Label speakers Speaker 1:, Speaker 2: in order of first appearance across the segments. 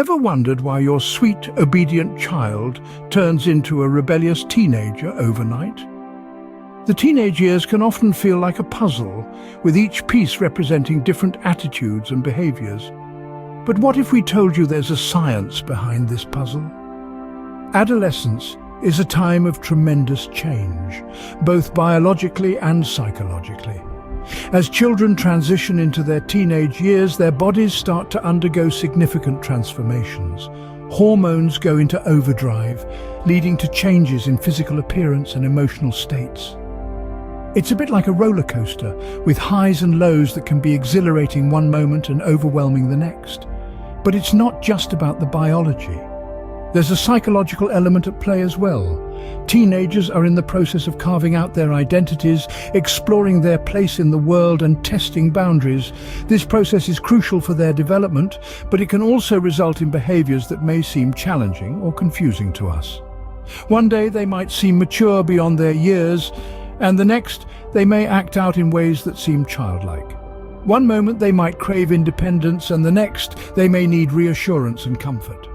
Speaker 1: Ever wondered why your sweet, obedient child turns into a rebellious teenager overnight? The teenage years can often feel like a puzzle, with each piece representing different attitudes and behaviors. But what if we told you there's a science behind this puzzle? Adolescence is a time of tremendous change, both biologically and psychologically. As children transition into their teenage years, their bodies start to undergo significant transformations. Hormones go into overdrive, leading to changes in physical appearance and emotional states. It's a bit like a roller coaster, with highs and lows that can be exhilarating one moment and overwhelming the next. But it's not just about the biology. There's a psychological element at play as well. Teenagers are in the process of carving out their identities, exploring their place in the world and testing boundaries. This process is crucial for their development, but it can also result in behaviors that may seem challenging or confusing to us. One day they might seem mature beyond their years, and the next they may act out in ways that seem childlike. One moment they might crave independence, and the next they may need reassurance and comfort.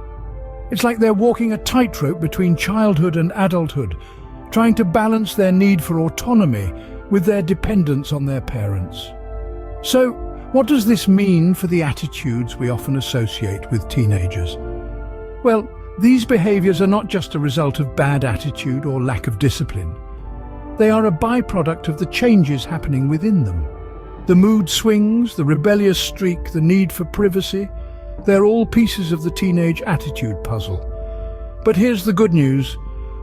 Speaker 1: It's like they're walking a tightrope between childhood and adulthood, trying to balance their need for autonomy with their dependence on their parents. So, what does this mean for the attitudes we often associate with teenagers? Well, these behaviors are not just a result of bad attitude or lack of discipline. They are a byproduct of the changes happening within them. The mood swings, the rebellious streak, the need for privacy, they're all pieces of the teenage attitude puzzle. But here's the good news.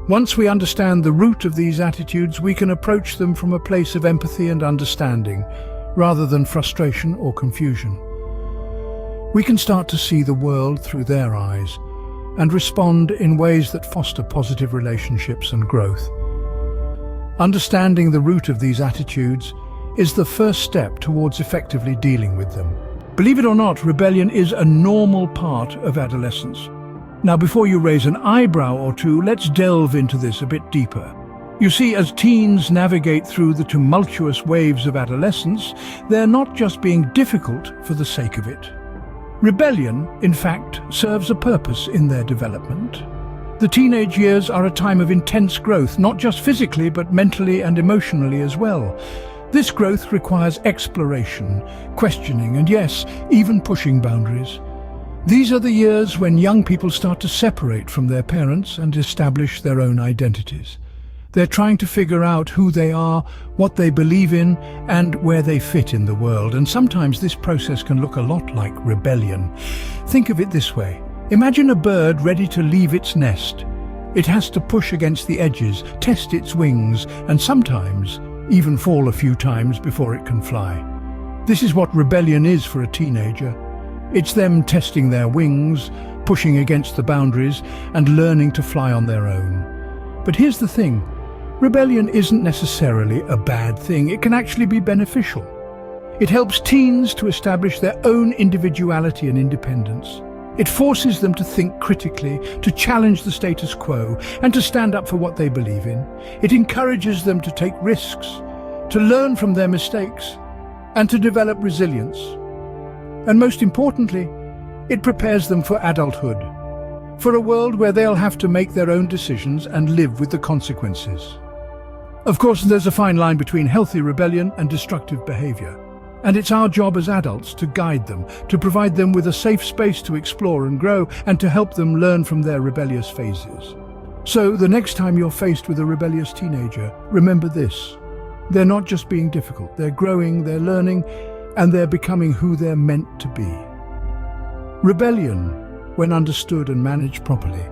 Speaker 1: Once we understand the root of these attitudes, we can approach them from a place of empathy and understanding, rather than frustration or confusion. We can start to see the world through their eyes and respond in ways that foster positive relationships and growth. Understanding the root of these attitudes is the first step towards effectively dealing with them. Believe it or not, rebellion is a normal part of adolescence. Now, before you raise an eyebrow or two, let's delve into this a bit deeper. You see, as teens navigate through the tumultuous waves of adolescence, they're not just being difficult for the sake of it. Rebellion, in fact, serves a purpose in their development. The teenage years are a time of intense growth, not just physically, but mentally and emotionally as well. This growth requires exploration, questioning, and yes, even pushing boundaries. These are the years when young people start to separate from their parents and establish their own identities. They're trying to figure out who they are, what they believe in, and where they fit in the world. And sometimes this process can look a lot like rebellion. Think of it this way. Imagine a bird ready to leave its nest. It has to push against the edges, test its wings, and sometimes even fall a few times before it can fly. This is what rebellion is for a teenager. It's them testing their wings, pushing against the boundaries, and learning to fly on their own. But here's the thing. Rebellion isn't necessarily a bad thing. It can actually be beneficial. It helps teens to establish their own individuality and independence. It forces them to think critically, to challenge the status quo, and to stand up for what they believe in. It encourages them to take risks, to learn from their mistakes, and to develop resilience. And most importantly, it prepares them for adulthood, for a world where they'll have to make their own decisions and live with the consequences. Of course, there's a fine line between healthy rebellion and destructive behavior. And it's our job as adults to guide them, to provide them with a safe space to explore and grow, and to help them learn from their rebellious phases. So, the next time you're faced with a rebellious teenager, remember this. They're not just being difficult, they're growing, they're learning, and they're becoming who they're meant to be. Rebellion, when understood and managed properly,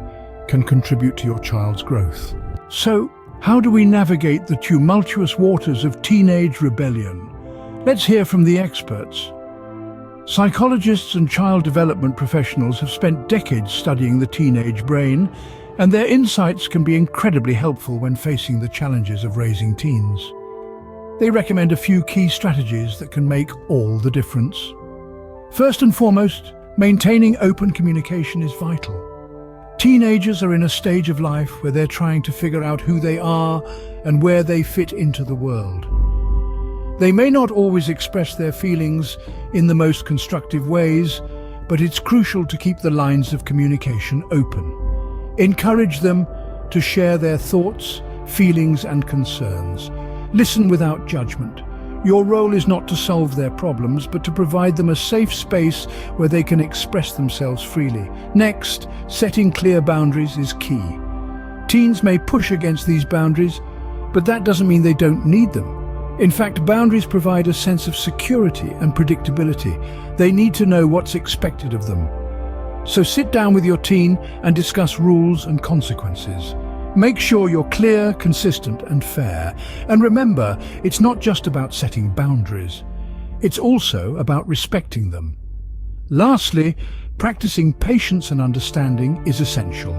Speaker 1: can contribute to your child's growth. So, how do we navigate the tumultuous waters of teenage rebellion? Let's hear from the experts. Psychologists and child development professionals have spent decades studying the teenage brain, and their insights can be incredibly helpful when facing the challenges of raising teens. They recommend a few key strategies that can make all the difference. First and foremost, maintaining open communication is vital. Teenagers are in a stage of life where they're trying to figure out who they are and where they fit into the world. They may not always express their feelings in the most constructive ways, but it's crucial to keep the lines of communication open. Encourage them to share their thoughts, feelings and concerns. Listen without judgment. Your role is not to solve their problems, but to provide them a safe space where they can express themselves freely. Next, setting clear boundaries is key. Teens may push against these boundaries, but that doesn't mean they don't need them. In fact, boundaries provide a sense of security and predictability. They need to know what's expected of them. So sit down with your teen and discuss rules and consequences. Make sure you're clear, consistent and fair. And remember, it's not just about setting boundaries. It's also about respecting them. Lastly, practicing patience and understanding is essential.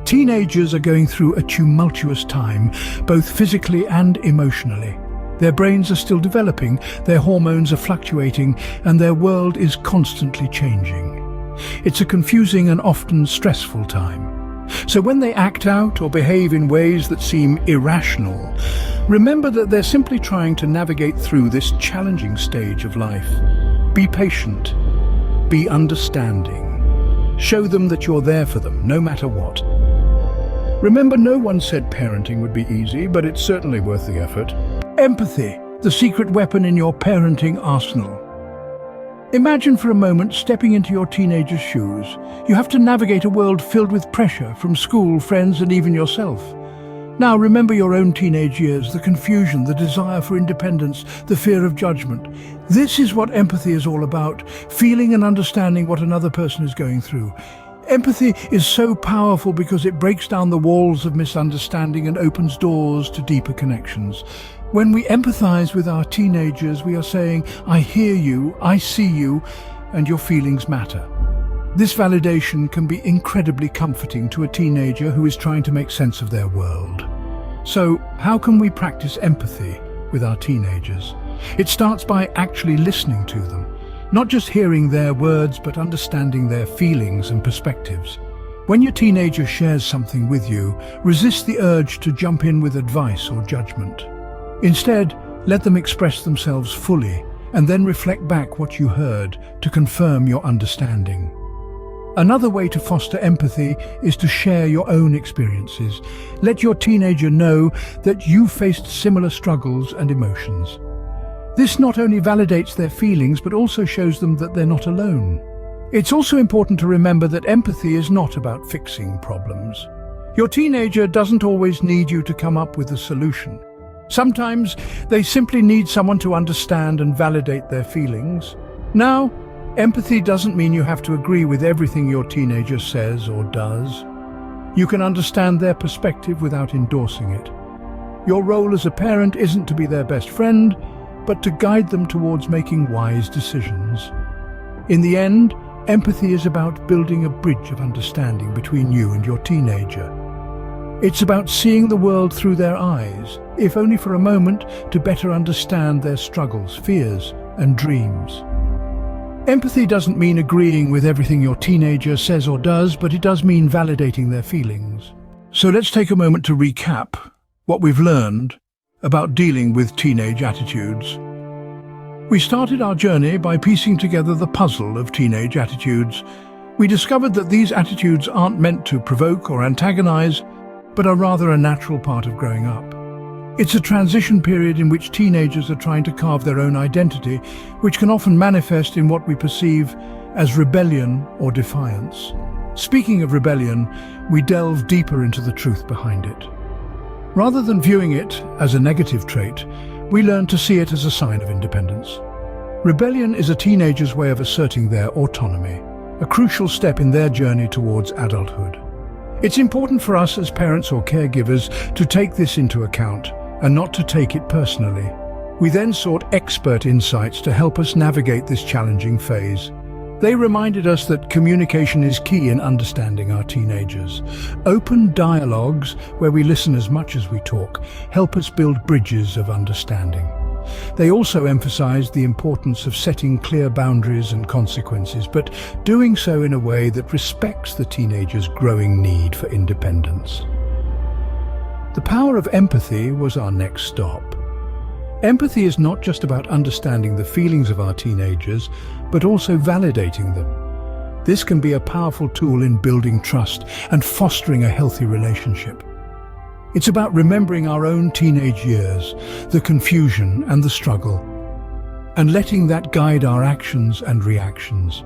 Speaker 1: Teenagers are going through a tumultuous time, both physically and emotionally. Their brains are still developing, their hormones are fluctuating, and their world is constantly changing. It's a confusing and often stressful time. So when they act out or behave in ways that seem irrational, remember that they're simply trying to navigate through this challenging stage of life. Be patient. Be understanding. Show them that you're there for them, no matter what. Remember, no one said parenting would be easy, but it's certainly worth the effort. Empathy, the secret weapon in your parenting arsenal. Imagine for a moment stepping into your teenager's shoes. You have to navigate a world filled with pressure from school, friends, and even yourself. Now remember your own teenage years, the confusion, the desire for independence, the fear of judgment. This is what empathy is all about, feeling and understanding what another person is going through. Empathy is so powerful because it breaks down the walls of misunderstanding and opens doors to deeper connections. When we empathize with our teenagers, we are saying, I hear you, I see you, and your feelings matter. This validation can be incredibly comforting to a teenager who is trying to make sense of their world. So, how can we practice empathy with our teenagers? It starts by actually listening to them. Not just hearing their words, but understanding their feelings and perspectives. When your teenager shares something with you, resist the urge to jump in with advice or judgment. Instead, let them express themselves fully, and then reflect back what you heard to confirm your understanding. Another way to foster empathy is to share your own experiences. Let your teenager know that you faced similar struggles and emotions. This not only validates their feelings, but also shows them that they're not alone. It's also important to remember that empathy is not about fixing problems. Your teenager doesn't always need you to come up with a solution. Sometimes they simply need someone to understand and validate their feelings. Now, empathy doesn't mean you have to agree with everything your teenager says or does. You can understand their perspective without endorsing it. Your role as a parent isn't to be their best friend, but to guide them towards making wise decisions. In the end, empathy is about building a bridge of understanding between you and your teenager. It's about seeing the world through their eyes, if only for a moment, to better understand their struggles, fears, and dreams. Empathy doesn't mean agreeing with everything your teenager says or does, but it does mean validating their feelings. So let's take a moment to recap what we've learned about dealing with teenage attitudes. We started our journey by piecing together the puzzle of teenage attitudes. We discovered that these attitudes aren't meant to provoke or antagonize, but are rather a natural part of growing up. It's a transition period in which teenagers are trying to carve their own identity, which can often manifest in what we perceive as rebellion or defiance. Speaking of rebellion, we delve deeper into the truth behind it. Rather than viewing it as a negative trait, we learn to see it as a sign of independence. Rebellion is a teenager's way of asserting their autonomy, a crucial step in their journey towards adulthood. It's important for us as parents or caregivers to take this into account and not to take it personally. We then sought expert insights to help us navigate this challenging phase. They reminded us that communication is key in understanding our teenagers. Open dialogues, where we listen as much as we talk, help us build bridges of understanding. They also emphasized the importance of setting clear boundaries and consequences, but doing so in a way that respects the teenager's growing need for independence. The power of empathy was our next stop. Empathy is not just about understanding the feelings of our teenagers, but also validating them. This can be a powerful tool in building trust and fostering a healthy relationship. It's about remembering our own teenage years, the confusion and the struggle, and letting that guide our actions and reactions.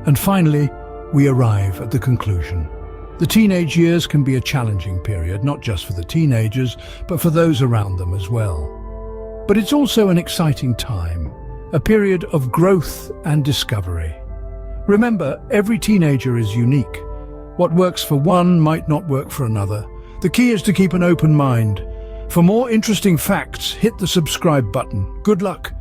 Speaker 1: And finally, we arrive at the conclusion. The teenage years can be a challenging period, not just for the teenagers, but for those around them as well. But it's also an exciting time, a period of growth and discovery. Remember, every teenager is unique. What works for one might not work for another. The key is to keep an open mind. For more interesting facts, hit the subscribe button. Good luck!